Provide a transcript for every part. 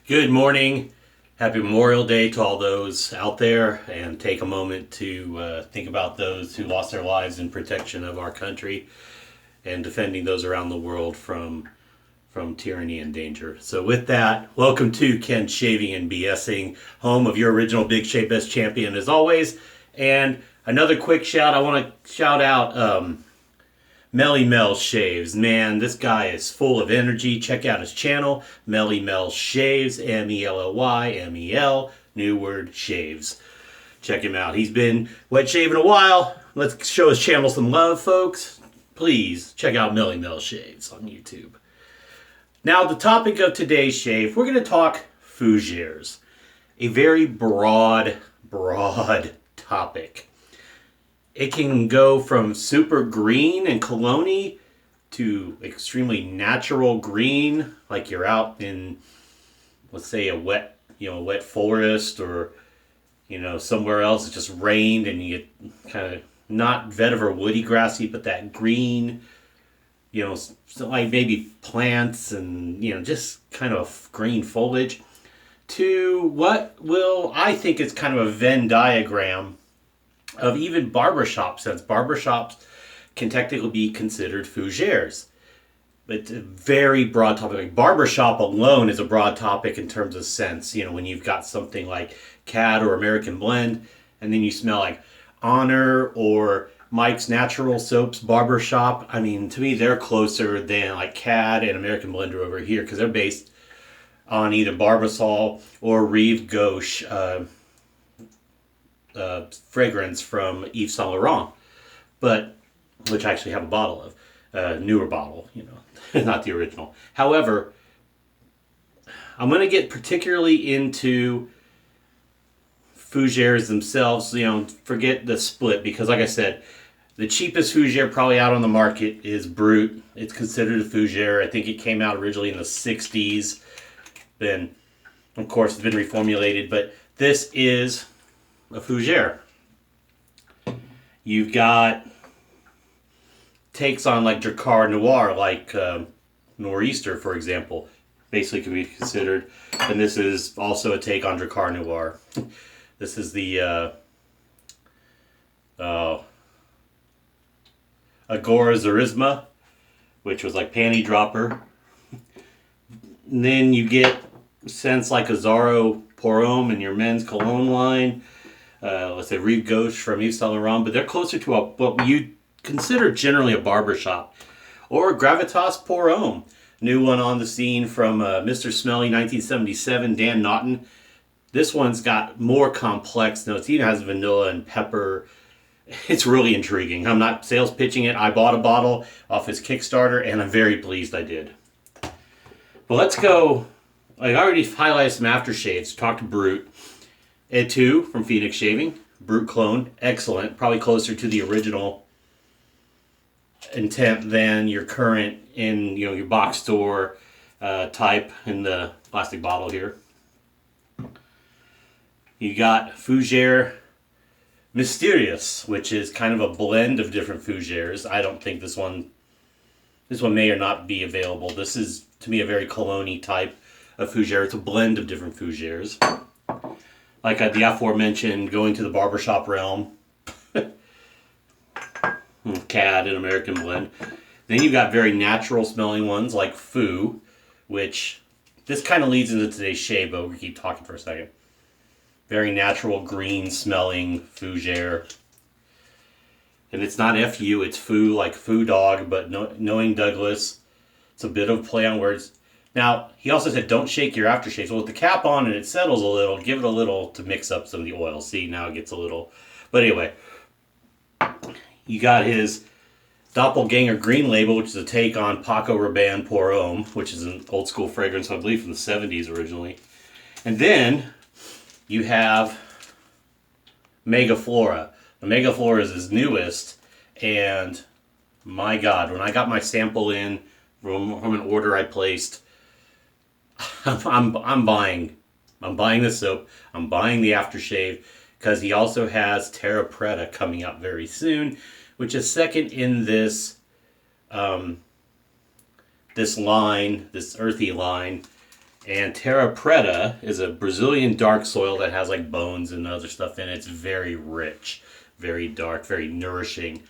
Good morning. Happy Memorial Day to all those out there, and take a moment to think about those who lost their lives in protection of our country and defending those around the world from tyranny and danger. So with that, welcome to Ken Shaving and BSing, home of your original Big Shave Best champion as always. And another quick shout, I want to shout out Melly Mel Shaves. Man, this guy is full of energy. Check out his channel, Melly Mel Shaves, Mellymel, new word, shaves. Check him out. He's been wet shaving a while. Let's show his channel some love, folks. Please check out Melly Mel Shaves on YouTube. Now, the topic of today's shave, we're going to talk fougères. A very broad topic. It can go from super green and cologne to extremely natural green, like you're out in, let's say, a wet forest, or somewhere else. It just rained and you get kind of not vetiver woody grassy, but that green, so like maybe plants and just kind of green foliage, to what I think is kind of a Venn diagram of even barbershop scents. Barbershops can technically be considered fougères. It's a very broad topic. Like barbershop alone is a broad topic in terms of scents. When you've got something like Cad or American Blend, and then you smell like Honor or Mike's Natural Soaps Barbershop. I mean, to me, they're closer than like Cad and American Blender over here, because they're based on either Barbasol or Rive Gauche fragrance from Yves Saint Laurent, but which I actually have a bottle of, newer bottle, not the original. However, I'm going to get particularly into fougères themselves. Forget the split, because like I said, the cheapest fougère probably out on the market is Brut. It's considered a fougère. I think it came out originally in the 60s. Then, of course, it's been reformulated, but this is a fougère. You've got takes on like Drakkar Noir, like Nor'easter, for example, basically can be considered. And this is also a take on Drakkar Noir. This is the Agora Zarisma, which was like Panty Dropper. And then you get scents like Azaro Pour Homme in your men's cologne line. Let's say Rive Gauche from Yves Saint Laurent, but they're closer to what you consider generally a barbershop. Or Gravitas Pour Homme, new one on the scene from Mr. Smelly 1977, Dan Naughton. This one's got more complex notes. It even has vanilla and pepper. It's really intriguing. I'm not sales pitching it. I bought a bottle off his Kickstarter, and I'm very pleased I did. But let's go. I already highlighted some aftershaves. Talked to Brut. Et2 from Phoenix Shaving. Brut clone. Excellent. Probably closer to the original intent than your current in your box store type in the plastic bottle here. You got Fougère Mysterious, which is kind of a blend of different fougères. I don't think this one may or not be available. This is, to me, a very cologne type of fougère. It's a blend of different fougères. Like the aforementioned, going to the barbershop realm, Cad and American Blend. Then you've got very natural smelling ones like Foo, which this kind of leads into today's shave, but we keep talking for a second. Very natural green smelling fougère. And it's not FU, it's Foo, like Foo Dog, but knowing Douglas, it's a bit of play on words. Now, he also said don't shake your aftershave. So with the cap on and it settles a little, give it a little to mix up some of the oil. See, now it gets a little. But anyway, you got his Doppelganger Green Label, which is a take on Paco Rabanne Pour Homme, which is an old school fragrance, I believe, from the 70s originally. And then you have Mega Flora. The Mega Flora is his newest, and my God, when I got my sample in from an order I placed, I'm buying this soap. I'm buying the aftershave, because he also has Terra Preta coming out very soon, which is second in this this line, this earthy line. And Terra Preta is a Brazilian dark soil that has like bones and other stuff in it. It's very rich, very dark, very nourishing.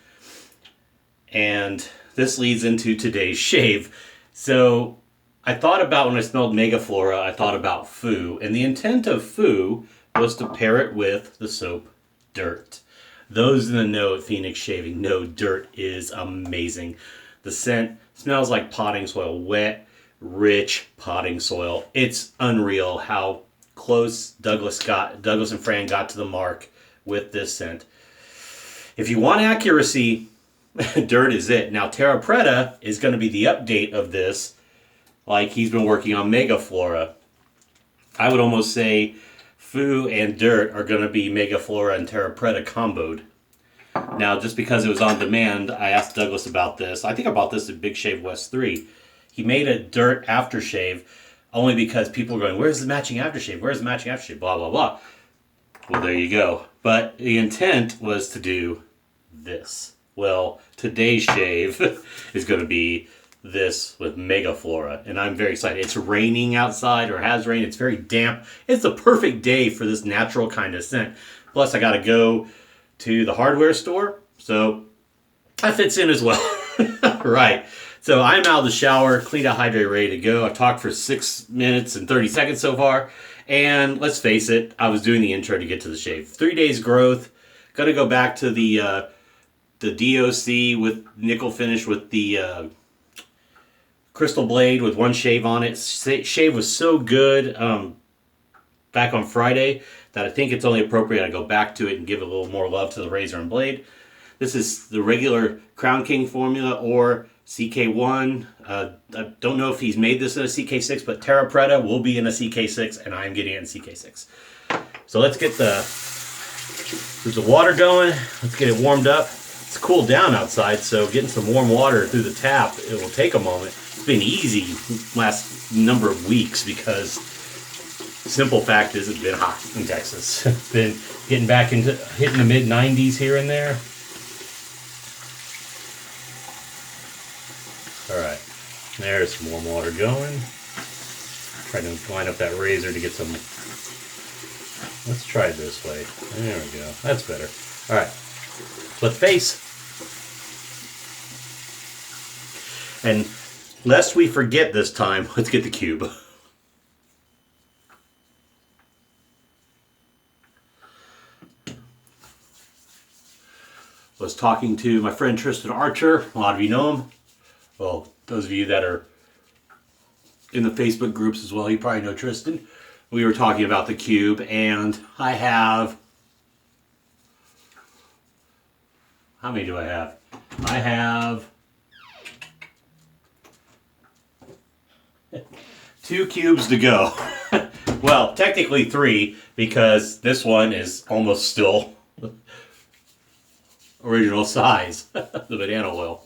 And this leads into today's shave. So I thought about when I smelled Mega Flora, I thought about Foo. And the intent of Foo was to pair it with the soap Dirt. Those in the know at Phoenix Shaving know Dirt is amazing. The scent smells like potting soil, wet, rich potting soil. It's unreal how close Douglas and Fran got to the mark with this scent. If you want accuracy, Dirt is it. Now, Terra Preta is going to be the update of this, like he's been working on Mega Flora. I would almost say Foo and Dirt are going to be Mega Flora and Terra Preta comboed. Now, just because it was on demand, I asked Douglas about this. I think I bought this at Big Shave West 3. He made a Dirt aftershave only because people were going, where's the matching aftershave? Where's the matching aftershave? Blah, blah, blah. Well, there you go. But the intent was to do this. Well, today's shave is going to be this with Mega Flora, and I'm very excited. It's raining outside, or has rained. It's very damp. It's the perfect day for this natural kind of scent. Plus, I got to go to the hardware store, so that fits in as well. Right. So I'm out of the shower, cleaned out, hydrated, ready to go. I talked for 6 minutes and 30 seconds so far, and let's face it, I was doing the intro to get to the shave. 3 days growth. Got to go back to the DOC with nickel finish with the crystal blade with one shave on it. Shave was so good back on Friday that I think it's only appropriate I go back to it and give a little more love to the razor and blade. This is the regular Crown King formula or CK1. I don't know if he's made this in a CK6, but Terra Preta will be in a CK6, and I'm getting it in CK6. So let's get there's the water going. Let's get it warmed up. It's cooled down outside, so getting some warm water through the tap, it will take a moment. It's been easy last number of weeks because simple fact is it's been hot in Texas. It's been getting back into hitting the mid 90s here and there. Alright, there's some warm water going. Trying to line up that razor to get some. Let's try it this way. There we go. That's better. Alright, flip face. And lest we forget this time, let's get the cube. I was talking to my friend Tristan Archer. A lot of you know him. Well, those of you that are in the Facebook groups as well, you probably know Tristan. We were talking about the cube, and I have... How many do I have? I have 2 cubes to go. Well, technically 3, because this one is almost still original size, the banana oil.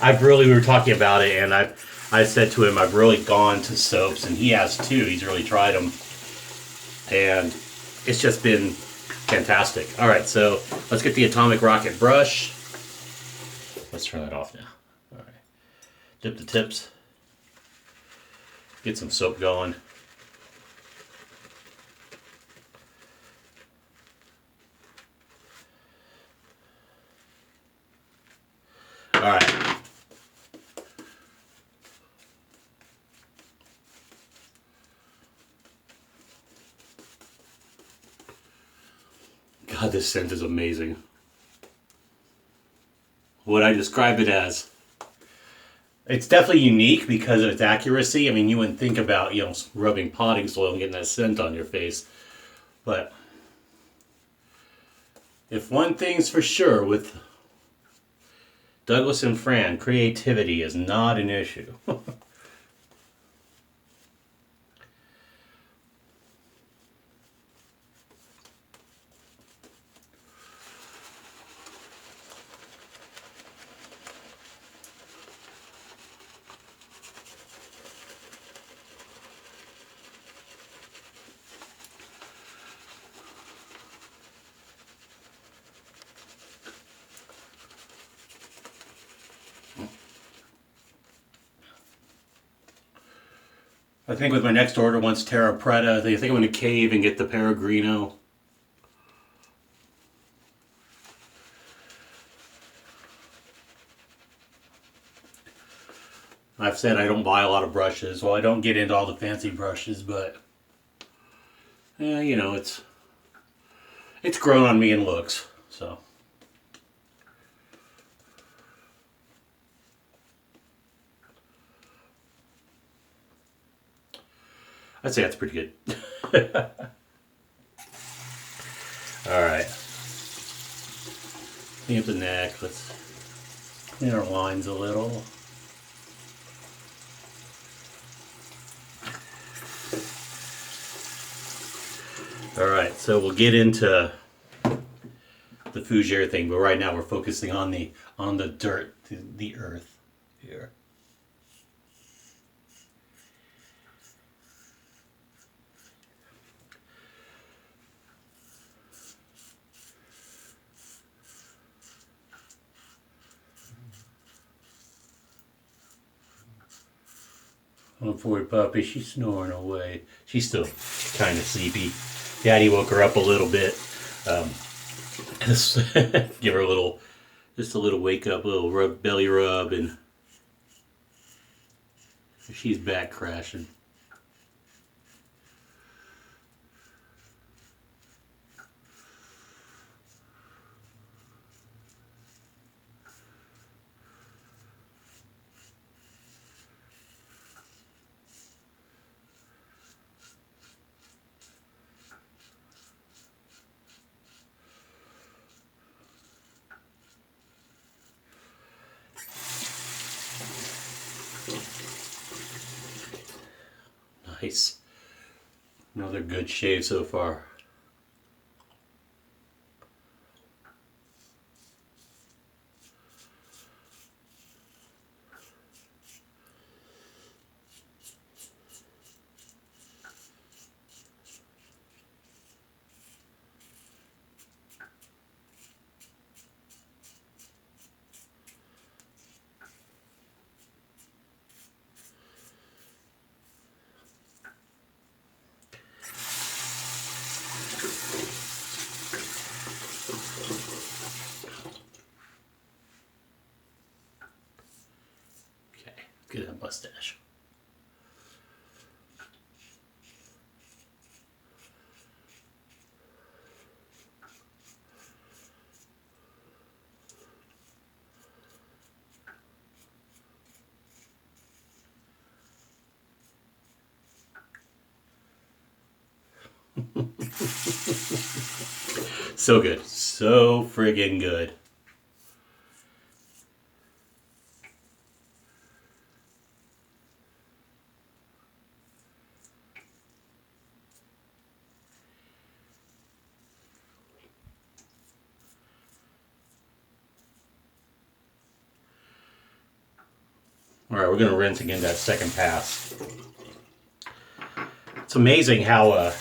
We were talking about it, and I said to him, I've really gone to soaps, and he has too. He's really tried them, and it's just been fantastic. All right, so let's get the Atomic Rocket brush. Let's turn that off now. All right, dip the tips. Get some soap going. All right. God, this scent is amazing. What I describe it as. It's definitely unique because of its accuracy. I mean, you wouldn't think about, rubbing potting soil and getting that scent on your face. But if one thing's for sure with Douglas and Fran, creativity is not an issue. I think with my next order, once Terra Preta, I think I'm going to cave and get the Peregrino. I've said I don't buy a lot of brushes. Well, I don't get into all the fancy brushes, but you know, it's grown on me in looks. So I'd say that's pretty good. All right, clean up the neck. Let's clean our lines a little. Alright, so we'll get into the fougere thing, but right now we're focusing on the dirt, the earth here. Oh, poor puppy, she's snoring away. She's still kind of sleepy. Daddy woke her up a little bit. Just give her just a little wake up, a little belly rub, and she's back crashing. Nice. Another good shave so far. Get that mustache. So good. So friggin' good. All right, we're going to rinse again that second pass. It's amazing how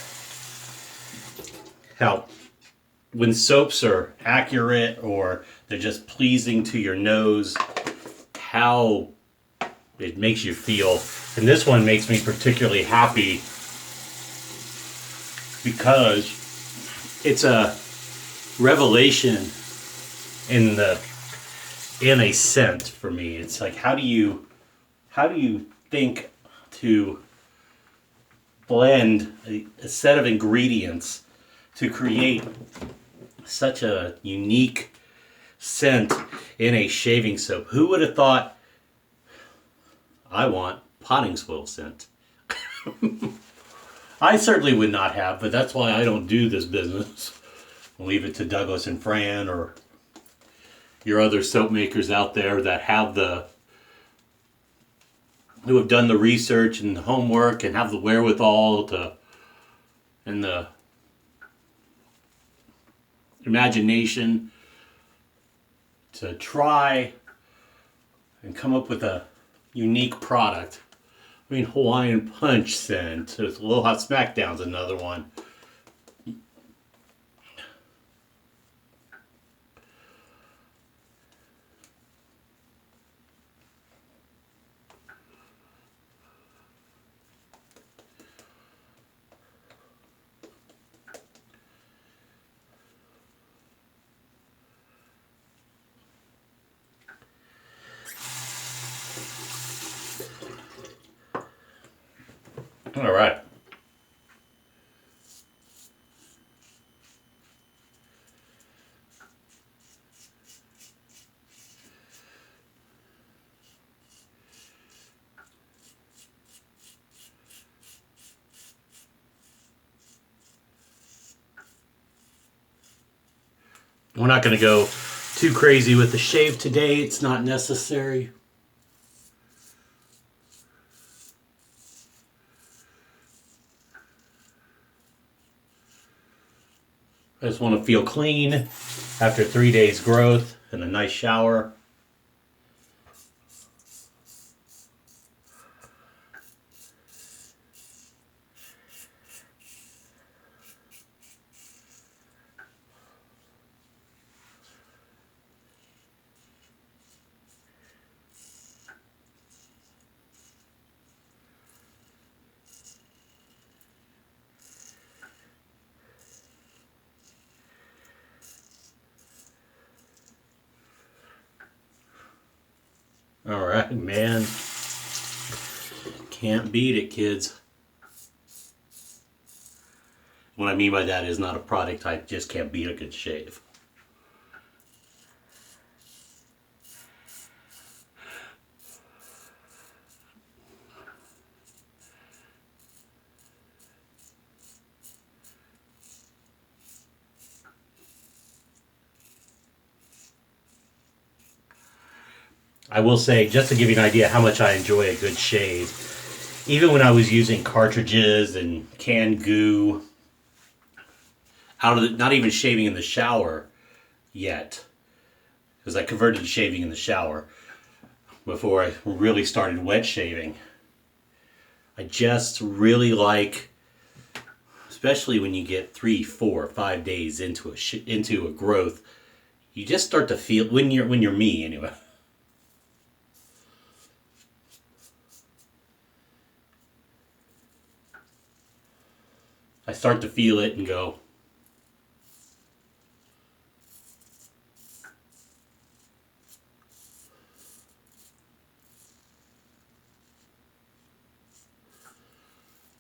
when soaps are accurate or they're just pleasing to your nose, how it makes you feel. And this one makes me particularly happy because it's a revelation in a scent for me. It's like, how do you think to blend a set of ingredients to create such a unique scent in a shaving soap? Who would have thought I want potting soil scent? I certainly would not have, but that's why I don't do this business. I'll leave it to Douglas and Fran or your other soap makers out there that who have done the research and the homework and have the wherewithal and the imagination to try and come up with a unique product. I mean, Hawaiian Punch scent. Aloha Smackdown's another one. All right. We're not going to go too crazy with the shave today. It's not necessary. I just want to feel clean after 3 days growth and a nice shower. All right, man. Can't beat it, kids. What I mean by that is not a product I just can't beat a good shave. I will say, just to give you an idea how much I enjoy a good shave, even when I was using cartridges and canned goo, not even shaving in the shower yet, because I converted to shaving in the shower before I really started wet shaving. I just really like, especially when you get 3, 4, 5 days into a growth, you just start to feel when you're me anyway. I start to feel it and go,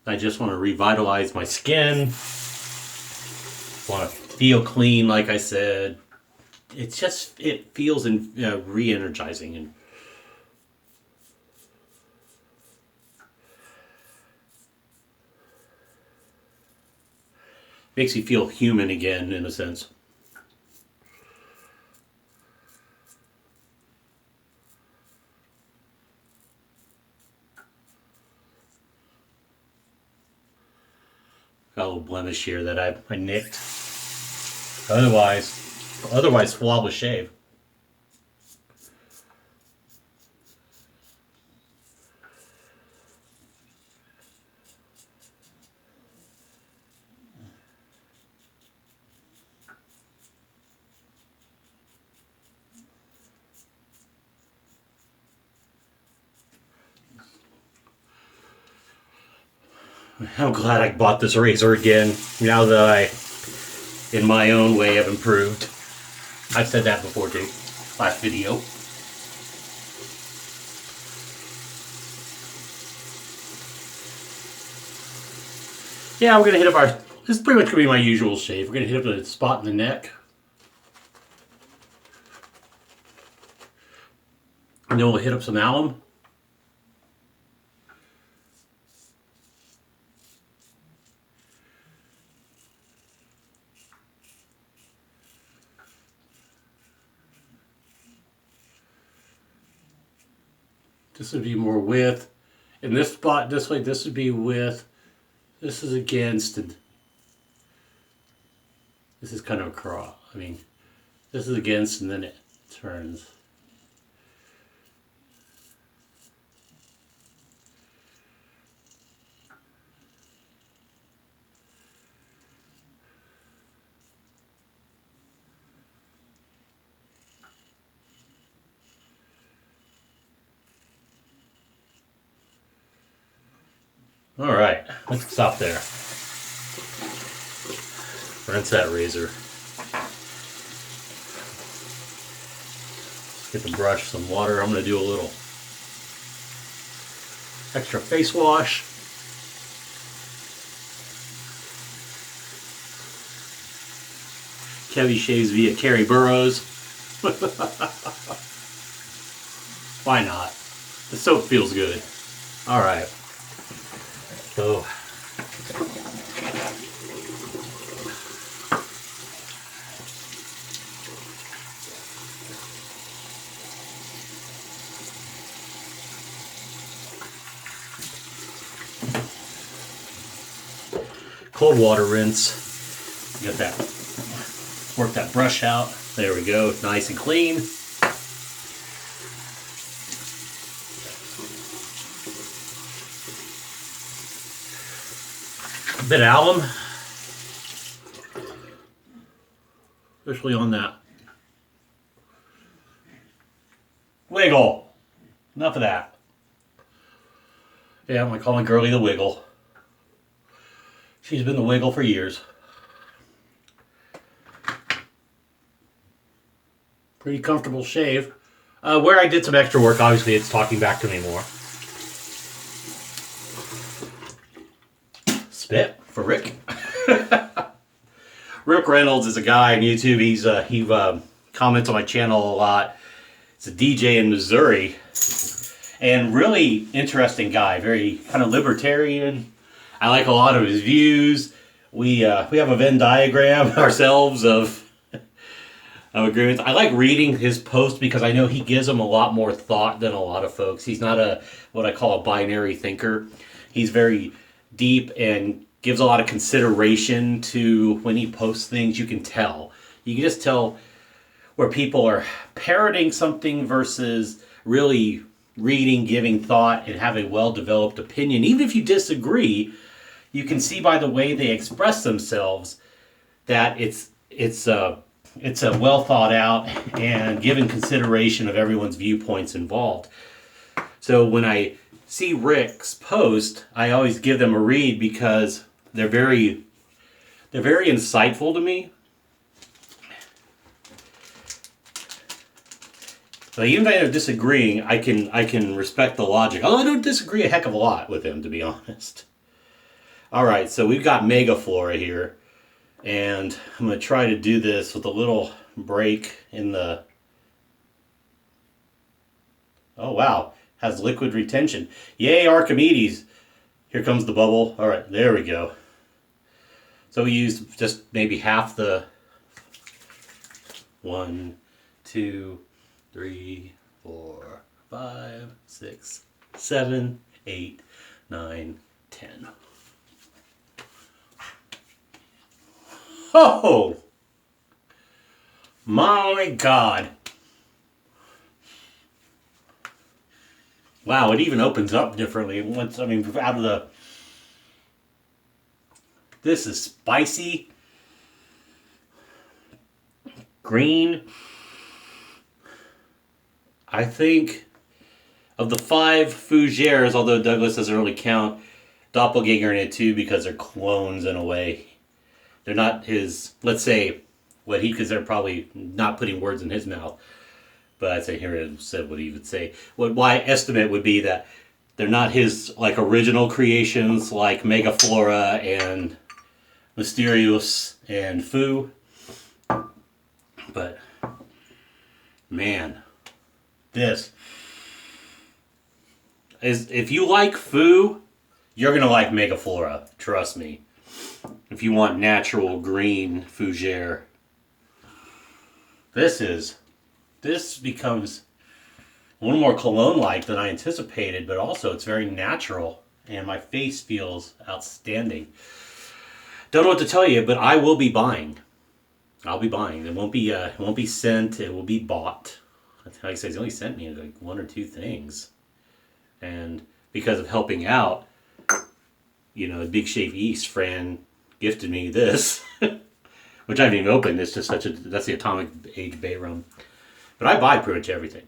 I just want to revitalize my skin. Want to feel clean, like I said. It feels re-energizing and makes you feel human again, in a sense. Got a little blemish here that I nicked. Otherwise flawless shave. I'm glad I bought this razor again, now that I, in my own way, have improved. I've said that before too, last video. Yeah, we're gonna hit up this is pretty much gonna be my usual shave. We're gonna hit up the spot in the neck. And then we'll hit up some alum. This would be more width. In this spot, this way, this would be width. This is against, and this is kind of a cross. I mean, this is against, and then it turns. All right, let's stop there. Rinse that razor. Get the brush some water. I'm going to do a little extra face wash. heavy shaves via Carrie Burrows. Why not? The soap feels good. All right. So cold water rinse. Get that. Work that brush out. There we go. Nice and clean. A bit of alum, especially on that wiggle. Enough of that. Yeah, I call my girlie the Wiggle. She's been the Wiggle for years. Pretty comfortable shave. Where I did some extra work, obviously it's talking back to me more. Spit for Rick. Rick Reynolds is a guy on YouTube. He comments on my channel a lot. He's a DJ in Missouri, and really interesting guy. Very kind of libertarian. I like a lot of his views. We have a Venn diagram ourselves of agreements. I like reading his posts because I know he gives them a lot more thought than a lot of folks. He's not what I call a binary thinker. He's very deep and gives a lot of consideration to when he posts things. You can tell. You can just tell where people are parroting something versus really reading, giving thought, and have a well-developed opinion. Even if you disagree, you can see by the way they express themselves that it's a well thought out and given consideration of everyone's viewpoints involved. So when I see Rick's post, I always give them a read because they're very insightful to me. So even if I'm disagreeing, I can respect the logic. Although I don't disagree a heck of a lot with him, to be honest. All right, so we've got Mega Flora here, and I'm going to try to do this with a little break in the... Oh, wow. Has liquid retention. Yay, Archimedes. Here comes the bubble. All right, there we go. So we used just maybe half the... 1, 2, 3, 4, 5, 6, 7, 8, 9, 10. Oh! My God. Wow, it even opens up differently once, out of the... This is spicy. Green. I think of the 5 fougères, although Douglas doesn't really count Doppelganger in it too because they're clones in a way. They're not his, let's say, what he considered, probably not putting words in his mouth, but I'd say here it said what he would say. What my estimate would be that they're not his like original creations like Mega Flora and Mysterious and Foo. But man, this is, if you like Foo, you're gonna like Mega Flora, trust me. If you want natural green fougere, this becomes a little more cologne-like than I anticipated, but also it's very natural, and my face feels outstanding. Don't know what to tell you, but I will be buying. I'll be buying. It won't be sent. It will be bought. Like I said, he's only sent me like 1 or 2 things, and because of helping out, Big Shave East, Fran gifted me this, which I haven't even opened. It's just that's the Atomic Age Bay Rum. But I buy pretty much everything.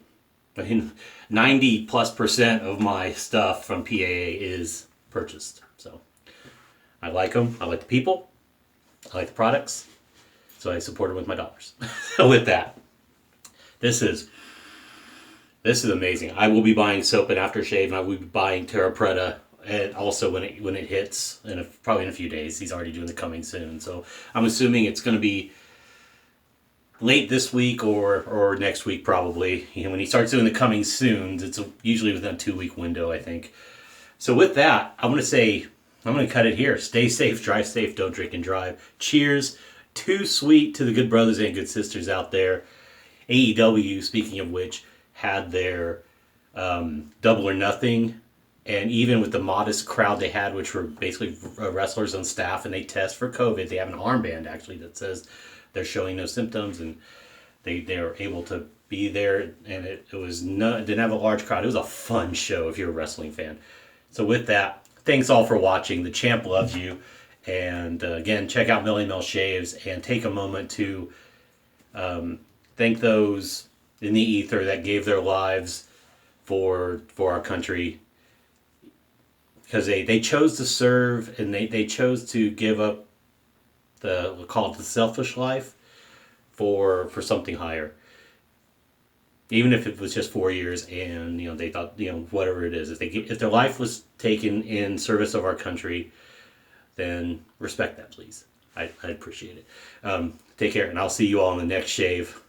90+% of my stuff from PAA is purchased. So I like them. I like the people. I like the products. So I support them with my dollars. So with that, this is amazing. I will be buying soap and aftershave, and I will be buying Terra Preta. And also when it hits, probably in a few days. He's already doing the coming soon. So I'm assuming it's going to be late this week or next week probably. When he starts doing the coming soon, it's usually within a 2-week window, I think. So with that, I'm going to cut it here. Stay safe, drive safe, don't drink and drive. Cheers. Too sweet to the good brothers and good sisters out there. AEW, speaking of which, had their Double or Nothing, and even with the modest crowd they had, which were basically wrestlers on staff, and they test for COVID. They have an armband actually that says they're showing no symptoms, and they're able to be there. And it didn't have a large crowd. It was a fun show if you're a wrestling fan. So with that, thanks all for watching. The champ loves you. And again, check out Millie Mel Shaves and take a moment to thank those in the ether that gave their lives for our country, because they chose to serve, and they chose to give up we'll call it the selfish life for something higher. Even if it was just 4 years, and they thought, whatever it is, if their life was taken in service of our country, then respect that, please. I'd appreciate it. Take care, and I'll see you all in the next shave.